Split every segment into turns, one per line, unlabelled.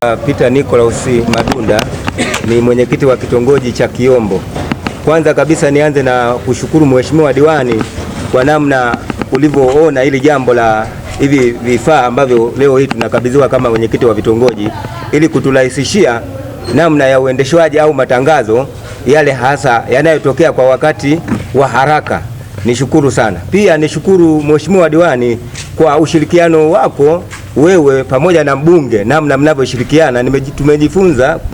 Peter Nicholas Madunda ni mwenyekiti wa kitongoji cha Kiyombo. Kwanza kabisa nianze na kushukuru Mheshimiwa Diwani kwa namna ulivyoona hili jambo la hivi vifaa ambavyo leo hii tunakabidhiwa kama mwenyekiti wa vitongoji ili kuturahisishia namna ya uendeshwaji au matangazo yale hasa yanayotokea kwa wakati wa haraka. Nishukuru sana. Pia nishukuru Mheshimiwa Diwani kwa ushirikiano wako wewe pamoja na mbunge, namna mnavyoshirikiana.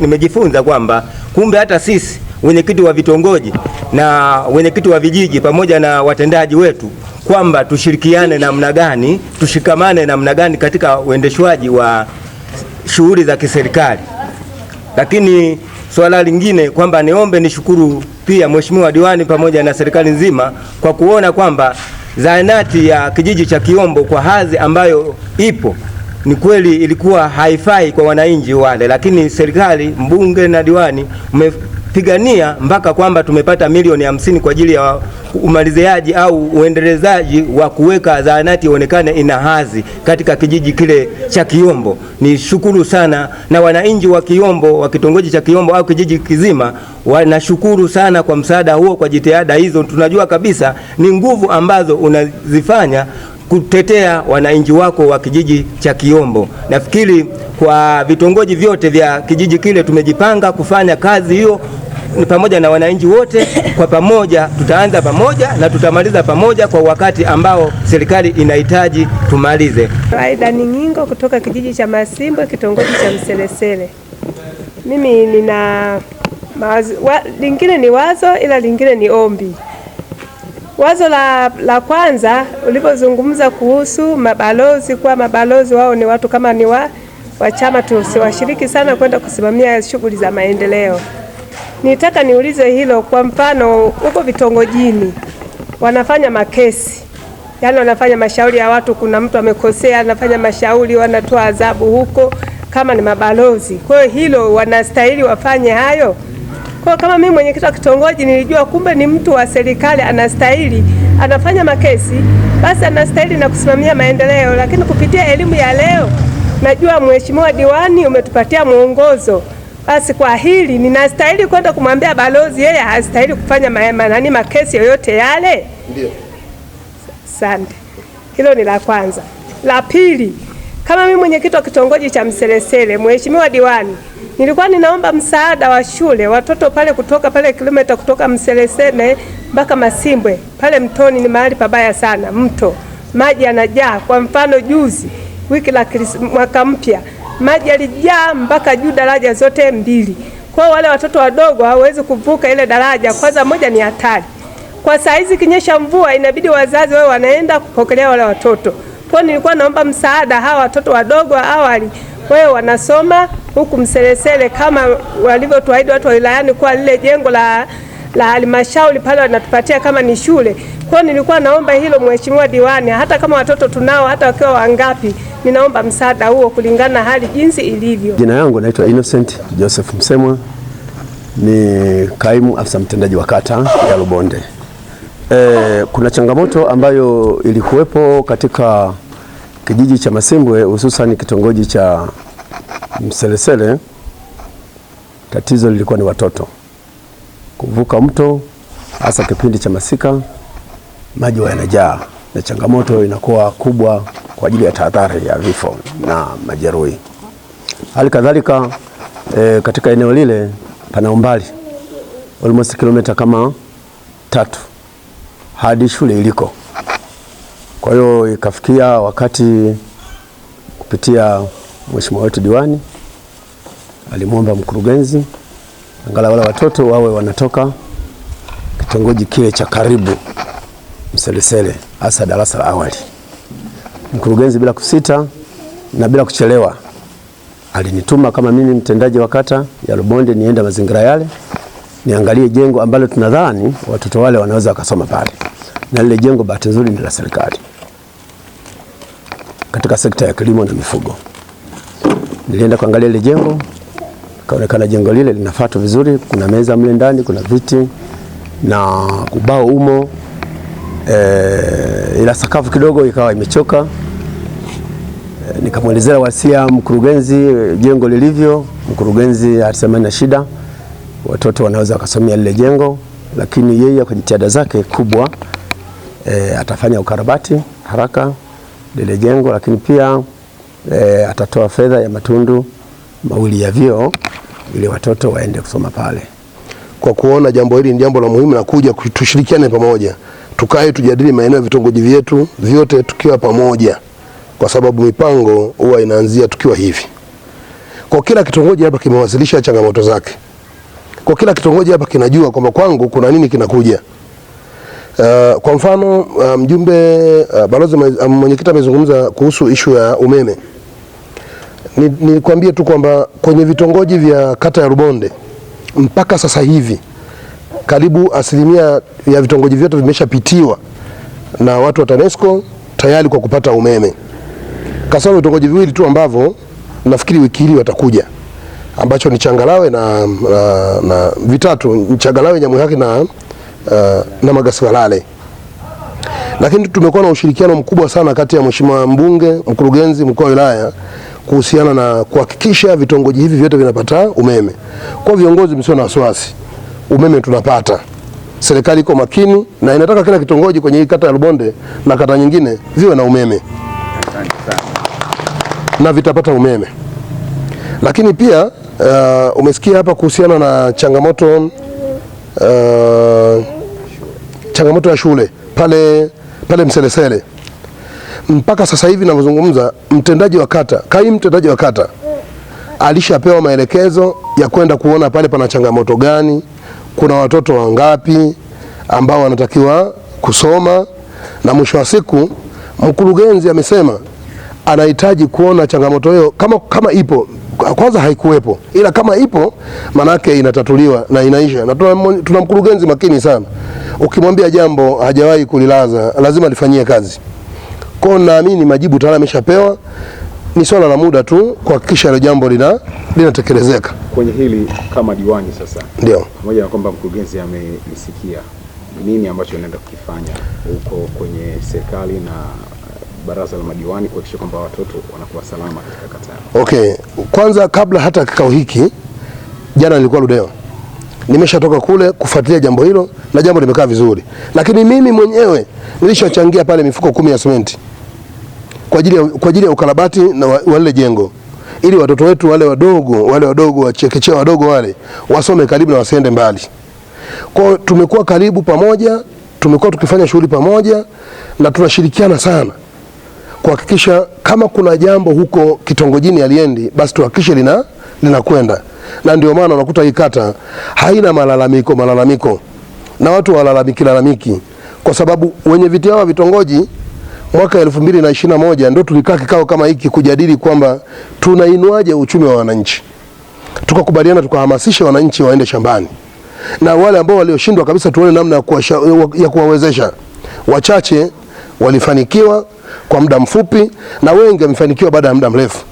Nimejifunza kwamba kumbe hata sisi wenyekiti wa vitongoji na wenyekiti wa vijiji pamoja na watendaji wetu kwamba tushirikiane namna gani, tushikamane namna gani katika uendeshwaji wa shughuli za kiserikali. Lakini swala lingine kwamba niombe nishukuru pia Mheshimiwa Diwani pamoja na serikali nzima kwa kuona kwamba zahanati ya kijiji cha Kiyombo kwa hadhi ambayo ipo ni kweli ilikuwa haifai kwa wananchi wale, lakini serikali, mbunge na diwani mmepigania mpaka kwamba tumepata milioni 50 kwa ajili ya umaliziaji au uendelezaji wa kuweka zahanati ionekane ina hadhi katika kijiji kile cha Kiyombo. Ni shukuru sana, na wananchi wa Kiyombo, wa kitongoji cha Kiyombo au kijiji kizima wanashukuru sana kwa msaada huo, kwa jitihada hizo. Tunajua kabisa ni nguvu ambazo unazifanya kutetea wananchi wako wa kijiji cha Kiyombo. Nafikiri kwa vitongoji vyote vya kijiji kile tumejipanga kufanya kazi hiyo pamoja na wananchi wote kwa pamoja. Tutaanza pamoja na tutamaliza pamoja kwa wakati ambao serikali inahitaji tumalize.
Aida Ningingo kutoka kijiji cha Masimbwe, kitongoji cha Mselesele. Mimi nina lingine ni wazo, ila lingine ni ombi. Wazo la kwanza ulipozungumza kuhusu mabalozi, kwa mabalozi wao ni watu kama ni wa chama, tusiwashiriki sana kwenda kusimamia shughuli za maendeleo. Nitaka niulize hilo. Kwa mfano huko vitongojini wanafanya makesi, yani wanafanya mashauri ya watu, kuna mtu amekosea anafanya mashauri, wanatoa adhabu huko kama ni mabalozi. Kwa hiyo hilo wanastahili wafanye hayo. Kwa kama mimi mwenyekiti wa kitongoji nilijua kumbe ni mtu wa serikali anastahili, anafanya makesi, basi anastahili na kusimamia maendeleo. Lakini kupitia elimu ya leo najua Mheshimiwa Diwani umetupatia mwongozo. Basi kwa hili ninastahili kwenda kumwambia balozi yeye hastahili kufanya makesi yoyote yale. Ndio. Asante. Hilo ni la kwanza. La pili, kama mimi mwenyekiti wa kitongoji cha Mselesele, Mheshimiwa Diwani, nilikuwa ninaomba msaada wa shule, watoto pale kutoka pale kilomita kutoka Mselesele mpaka Masimbwe. Pale mtoni ni mahali pabaya sana, mto. Maji yanajaa. Kwa mfano juzi, wiki la mwaka mpya, maji yalijaa mpaka juu daraja zote mbili. Kwa wale watoto wadogo hawawezi kuvuka ile daraja, kwanza moja ni hatari. Kwa saa hizi kinyesha mvua inabidi wazazi wao wanaenda kupokelea wale watoto. Kwa nilikuwa naomba msaada, hawa watoto wadogo awali wao wanasoma huku Mselesele kama walivyotuahidi watu wa wilayani kwa lile jengo la halmashauri pale wanatupatia kama ni shule. Kwa nilikuwa naomba hilo Mheshimiwa Diwani, hata kama watoto tunao, hata wakiwa wangapi, ninaomba msaada huo kulingana na hali jinsi ilivyo.
Jina yangu naitwa Innocent Joseph Msemwa, ni kaimu afisa mtendaji wa kata ya Lubonde. Kuna changamoto ambayo ilikuwepo katika kijiji cha Masimbwe, hususan kitongoji cha Mselesele. Tatizo lilikuwa ni watoto kuvuka mto, hasa kipindi cha masika, maji yanajaa na changamoto inakuwa kubwa kwa ajili ya tahadhari ya vifo na majeruhi. Hali kadhalika katika eneo lile pana umbali almost kilomita kama 3 hadi shule iliko. Kwa hiyo ikafikia wakati kupitia Mheshimiwa wetu Diwani alimwomba mkurugenzi angalau wale watoto wawe wanatoka kitongoji kile cha karibu Mselesele, hasa darasa la awali. Mkurugenzi bila kusita na bila kuchelewa alinituma kama mimi mtendaji wa kata ya Lubonde nienda mazingira yale niangalie jengo ambalo tunadhani watoto wale wanaweza wakasoma pale. Na lile jengo bahati nzuri ni la serikali katika sekta ya kilimo na mifugo. Nilienda kuangalia ile jengo, kaonekana jengo lile linafuata vizuri, kuna meza mle ndani, kuna viti na ubao umo, ila sakafu kidogo ikawa imechoka. Nikamwelezea wasia mkurugenzi jengo lilivyo. Mkurugenzi alisema na shida, watoto wanaweza wakasomea lile jengo, lakini yeye kwa jitihada zake kubwa atafanya ukarabati haraka lile jengo, lakini pia atatoa fedha ya matundu mawili ya vyoo ili watoto waende kusoma pale.
Kwa kuona jambo hili ni jambo la muhimu na kuja tushirikiane pamoja, tukae tujadili maeneo vitongoji vyetu vyote tukiwa pamoja, kwa sababu mipango huwa inaanzia tukiwa hivi. Kwa kila kitongoji hapa kimewasilisha changamoto zake. Kwa kila kitongoji hapa kinajua kwamba kwangu kuna nini kinakuja. Kwa mfano mjumbe balozi mwenyekiti amezungumza kuhusu ishu ya umeme. Nikwambie tu kwamba kwenye vitongoji vya kata ya Rubonde mpaka sasa hivi karibu 1% ya vitongoji vyote vimeshapitiwa na watu wa TANESCO tayari kwa kupata umeme. Kasoro vitongoji viwili tu ambavyo nafikiri wiki hii watakuja, ambacho ni Changalawe na vitatu, Changalawe, Nyamuhaki na Magasilale. Lakini tumekuwa na ushirikiano mkubwa sana kati ya mheshimiwa mbunge, mkurugenzi, mkuu wa wilaya kuhusiana na kuhakikisha vitongoji hivi vyote vinapata umeme. Kwa viongozi msio na wasiwasi, umeme tunapata. Serikali iko makini na inataka kila kitongoji kwenye hii kata ya Rubonde na kata nyingine viwe na umeme. Na vitapata umeme. Lakini pia umesikia hapa kuhusiana na changamoto ya shule pale Mselesele. Mpaka sasa hivi ninavyozungumza, mtendaji wa kata, kaimu mtendaji wa kata alishapewa maelekezo ya kwenda kuona pale pana changamoto gani, kuna watoto wangapi ambao wanatakiwa kusoma, na mwisho wa siku mkurugenzi amesema anahitaji kuona changamoto hiyo kama ipo. Kwanza haikuwepo, ila kama ipo manake inatatuliwa na inaisha. Na tuna mkurugenzi makini sana, ukimwambia jambo hajawahi kulilaza, lazima lifanyie kazi. Kwa naamini majibu tayari ameshapewa, ni swala la muda tu kuhakikisha ile jambo linatekelezeka.
Kwenye hili kama diwani sasa,
ndio
pamoja na kwamba mkurugenzi amelisikia, nini ambacho anaenda kukifanya huko kwenye serikali na baraza la madiwani kuhakikisha kwamba watoto wanakuwa salama katika kata?
Okay, kwanza kabla hata kikao hiki, jana nilikuwa Ludewa. Nimeshatoka kule kufuatilia jambo hilo na jambo limekaa vizuri. Lakini mimi mwenyewe nilishachangia pale mifuko 10 ya simenti kwa ajili ya ukarabati na wale jengo, ili watoto wetu wale wadogo wa chekechea wadogo wale wasome karibu na wasiende mbali. Kwa tumekuwa karibu pamoja, tumekuwa tukifanya shughuli pamoja na tunashirikiana sana kuhakikisha kama kuna jambo huko kitongojini aliendi, basi tuhakikishe linakwenda. Na ndio maana unakuta hii kata haina malalamiko na watu walalamiki, kwa sababu wenye viti hawa vitongoji mwaka 2021 ndio tulikaa kikao kama hiki kujadili kwamba tunainuaje uchumi wa wananchi. Tukakubaliana tukahamasisha wananchi waende shambani, na wale ambao walioshindwa kabisa tuone namna ya kuwawezesha. Wachache walifanikiwa kwa muda mfupi na wengi wamefanikiwa baada ya muda mrefu.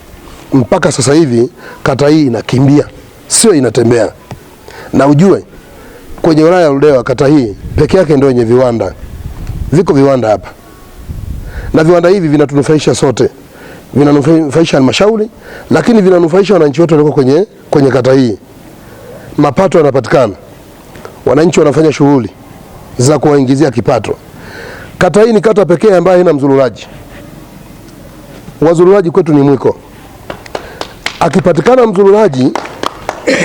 Mpaka sasa hivi kata hii inakimbia, sio inatembea. Na ujue kwenye wilaya ya Ludewa kata hii peke yake ndio yenye viwanda. Viko viwanda hapa. Na viwanda hivi vinatunufaisha sote. Vinanufaisha halmashauri, lakini vinanufaisha wananchi wote walioko kwenye kata hii. Mapato yanapatikana. Wananchi wanafanya shughuli za kuwaingizia kipato. Kata hii ni kata pekee ambayo haina mzururaji. Wazururaji kwetu ni mwiko. Akipatikana mzururaji,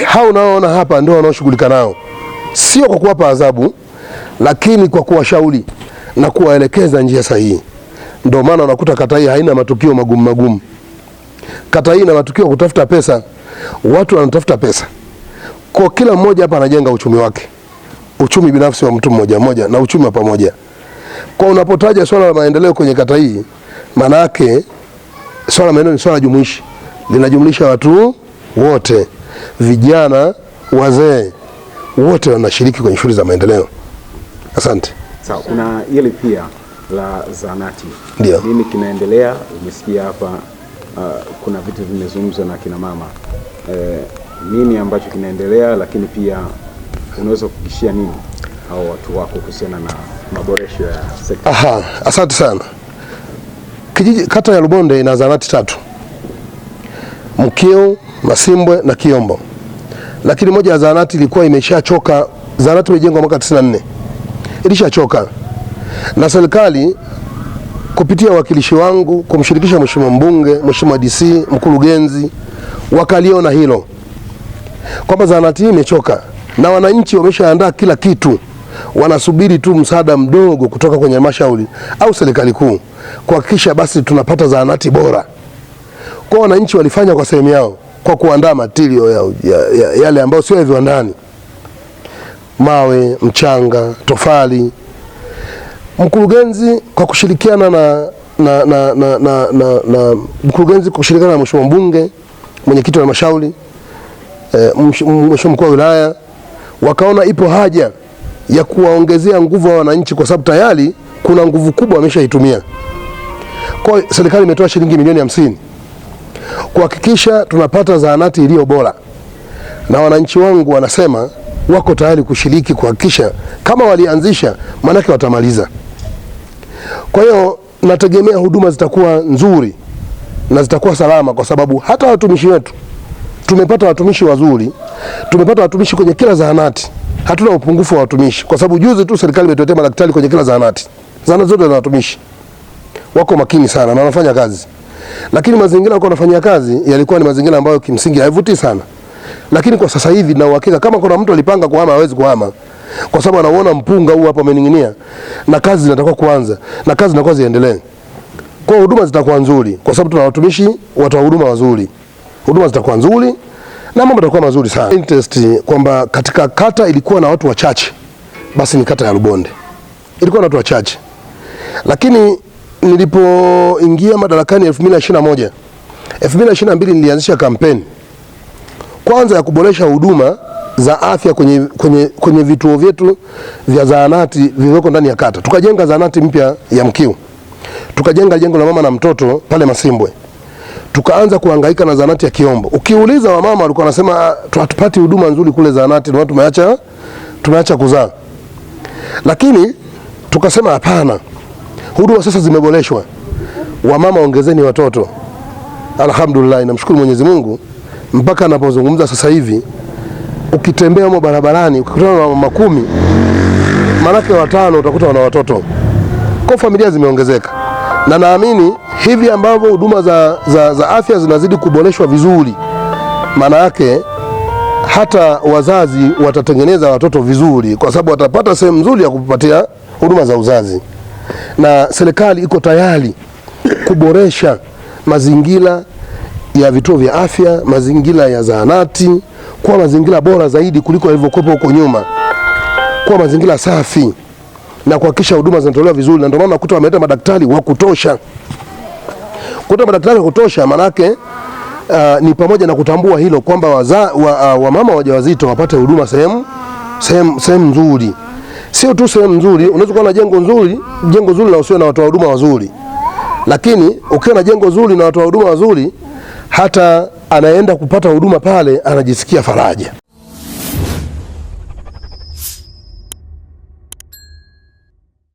hao unaoona hapa ndio wanaoshughulika nao. Sio kwa kuwapa adhabu, lakini kwa kuwashauri na kuwaelekeza njia sahihi. Ndio maana unakuta kata hii haina matukio magumu. Kata hii ina matukio kutafuta pesa. Watu wanatafuta pesa. Kwa kila mmoja hapa anajenga uchumi wake. Uchumi binafsi wa mtu mmoja na uchumi wa pamoja. Kwa unapotaja swala la maendeleo kwenye kata hii, maana yake swala la maendeleo ni swala jumuishi. Linajumlisha watu wote, vijana, wazee, wote wanashiriki kwenye shughuli za maendeleo. Asante.
Sawa, kuna ile pia la zanati.
Ndio.
Nini kinaendelea? Umesikia hapa kuna vitu vimezungumzwa na kina mama. Nini ambacho kinaendelea, lakini pia unaweza kukishia nini hao watu wako kuhusiana na maboresho ya sekta?
Asante sana. kata ya Lubonde ina zahanati 3. Mkio, Masimbwe na Kiombo. Lakini moja ya zahanati ilikuwa imeshachoka. Zahanati ilijengwa mwaka 94. Ilishachoka. Na serikali kupitia wakilishi wangu kumshirikisha mheshimiwa mbunge, mheshimiwa DC, mkurugenzi, wakaliona hilo kwamba zahanati hii imechoka na wananchi wameshaandaa kila kitu, wanasubiri tu msaada mdogo kutoka kwenye halmashauri au serikali kuu kuhakikisha basi tunapata zahanati bora. Kwa wananchi walifanya kwa sehemu yao kwa kuandaa material yale ambayo sio ya viwandani, mawe, mchanga, tofali. Mkurugenzi kwa kushirikiana na mkurugenzi kushirikiana na mheshimiwa mbunge, mwenyekiti wa halmashauri, mheshimiwa mkuu wa wilaya, wakaona ipo haja ya kuwaongezea nguvu wa wananchi kwa sababu tayari kuna nguvu kubwa wameshaitumia. Kwa serikali imetoa shilingi milioni 50 kuhakikisha tunapata zahanati iliyo bora, na wananchi wangu wanasema wako tayari kushiriki kuhakikisha kama walianzisha manake watamaliza. Kwa hiyo nategemea huduma zitakuwa nzuri na zitakuwa salama, kwa sababu hata watumishi wetu tumepata watumishi wazuri, tumepata watumishi kwenye kila zahanati. Hatuna upungufu wa watumishi, kwa sababu juzi tu serikali imetuletea madaktari kwenye kila zahanati. Zahanati zote na watumishi wako makini sana na wanafanya kazi, lakini mazingira wako wanafanya kazi yalikuwa ni mazingira ambayo kimsingi haivutii sana. Lakini kwa sasa hivi na uhakika kama kuna mtu alipanga kuhama hawezi kuhama, kwa sababu anaona mpunga huu hapa umening'inia na kazi zinatakiwa kuanza na kazi zinakuwa ziendelee. Kwa huduma zitakuwa nzuri kwa sababu tuna watumishi watoa huduma wazuri. Huduma zitakuwa nzuri na mambo yatakuwa mazuri sana. Interest kwamba katika kata ilikuwa na watu wachache, basi ni kata ya Lubonde ilikuwa na watu wachache. Lakini nilipoingia madarakani 2021, 2022 nilianzisha kampeni kwanza ya kuboresha huduma za afya kwenye vituo vyetu vya zahanati vilivyoko ndani ya kata. Tukajenga zahanati mpya ya Mkiu. Tukajenga jengo la mama na mtoto pale Masimbwe. Tukaanza kuhangaika na zahanati ya Kiombo. Ukiuliza wamama walikuwa wanasema hatupati huduma nzuri kule zahanati, na tumeacha kuzaa. Lakini tukasema hapana, huduma sasa zimeboreshwa. Wamama ongezeni watoto. Alhamdulillah, namshukuru Mwenyezi Mungu, mpaka napozungumza sasa hivi ukitembea huko barabarani ukikutana na mama 10 manake 5 utakuta wana watoto. Kwa familia zimeongezeka, na naamini hivi ambavyo huduma za afya zinazidi kuboreshwa vizuri, maana yake hata wazazi watatengeneza watoto vizuri, kwa sababu watapata sehemu nzuri ya kupatia huduma za uzazi. Na serikali iko tayari kuboresha mazingira ya vituo vya afya, mazingira ya zahanati kwa mazingira bora zaidi kuliko yalivyokuwa huko nyuma, kwa mazingira safi na kuhakikisha huduma zinatolewa vizuri. Na ndio maana nakuta wameleta madaktari wa kutosha. Kuta madaktari wa kutosha manake ni pamoja na kutambua hilo kwamba wamama wajawazito wapate huduma sehemu nzuri. Sio tu sehemu nzuri, unaweza kuwa na jengo nzuri na usiwe na watoa huduma wazuri. Lakini ukiwa na jengo zuri na watoa huduma wazuri, hata anaenda kupata huduma pale anajisikia faraja.